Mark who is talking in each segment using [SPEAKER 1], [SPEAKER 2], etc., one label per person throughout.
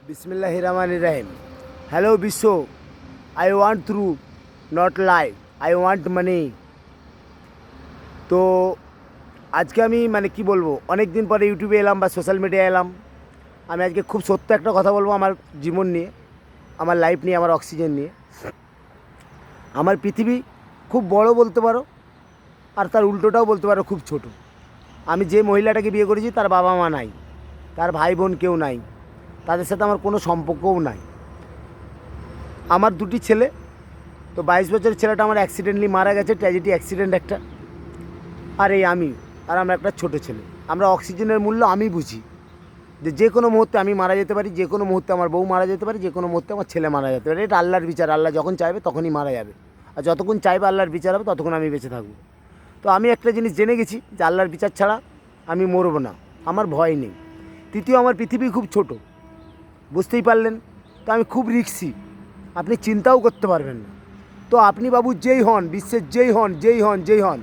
[SPEAKER 1] বিসমিল্লাহির রহমানির রহিম। হ্যালো বিশ্ব, I want true not life, I want মানি। তো আজকে আমি কি বলবো, অনেক দিন পরে ইউটিউবে এলাম বা সোশ্যাল মিডিয়ায় এলাম। আমি আজকে খুব সত্য একটা কথা বলবো আমার জীবন নিয়ে, আমার লাইফ নিয়ে, আমার অক্সিজেন নিয়ে। আমার পৃথিবী খুব বড় বলতে পারো, আর তার উল্টোটাও বলতে পারো খুব ছোট। আমি যে মহিলাটাকে বিয়ে করেছি তার বাবা মা নাই, তার ভাই বোন কেউ নাই, তাদের সাথে আমার কোনো সম্পর্কও নাই। আমার দুটি ছেলে, তো 22 বছরের ছেলেটা আমার অ্যাক্সিডেন্টলি মারা গেছে, ট্র্যাজেডি অ্যাক্সিডেন্ট একটা। আর এই আমি, আর আমরা একটা ছোটো ছেলে। আমরা অক্সিজেনের মূল্য আমি বুঝি, যে কোনো মুহূর্তে আমি মারা যেতে পারি, যে কোনো মুহূর্তে আমার বউ মারা যেতে পারে, যে কোনো মুহূর্তে আমার ছেলে মারা যেতে পারে। এটা আল্লাহর বিচার, আল্লাহ যখন চাইবে তখনই মারা যাবে। আর যতক্ষণ চাইবে আল্লাহর বিচার হবে ততক্ষণ আমি বেঁচে থাকবো। তো আমি একটা জিনিস জেনে গেছি যে আল্লাহর বিচার ছাড়া আমি মরবো না, আমার ভয় নেই। তৃতীয়, আমার পৃথিবী খুব ছোট, বুঝতেই পারলেন। তো আমি খুব রিস্কি, আপনি চিন্তাও করতে পারবেন না। তো আপনি বাবু যেই হন, বিশ্বের যেই হন,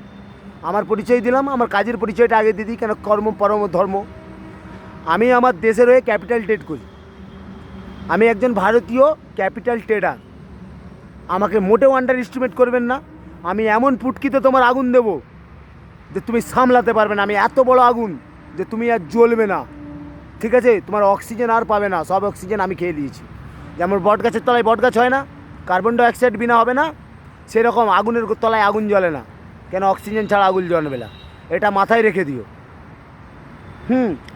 [SPEAKER 1] আমার পরিচয় দিলাম, আমার কাজের পরিচয়টা আগে দিয়ে দিই, কেন কর্ম পরম ধর্ম। আমি আমার দেশের হয়ে ক্যাপিটাল ট্রেড করি, আমি একজন ভারতীয় ক্যাপিটাল ট্রেডার। আমাকে মোটেও আন্ডার এস্টিমেট করবেন না। আমি এমন পুটকিতে তোমার আগুন দেব যে তুমি সামলাতে পারবে না। আমি এত বড় আগুন যে তুমি আর জ্বলবে না, ঠিক আছে? তোমার অক্সিজেন আর পাবে না, সব অক্সিজেন আমি খেয়ে দিয়েছি। যেমন বট গাছের তলায় বট গাছ হয় না, কার্বন ডাইঅক্সাইড বিনা হবে না, সেরকম আগুনের তলায় আগুন জ্বলে না, কেন অক্সিজেন ছাড়া আগুন জ্বলবে না। এটা মাথায় রেখে দিও।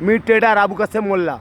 [SPEAKER 1] মিড ট্রেডার আবু কাসেম মোল্লা।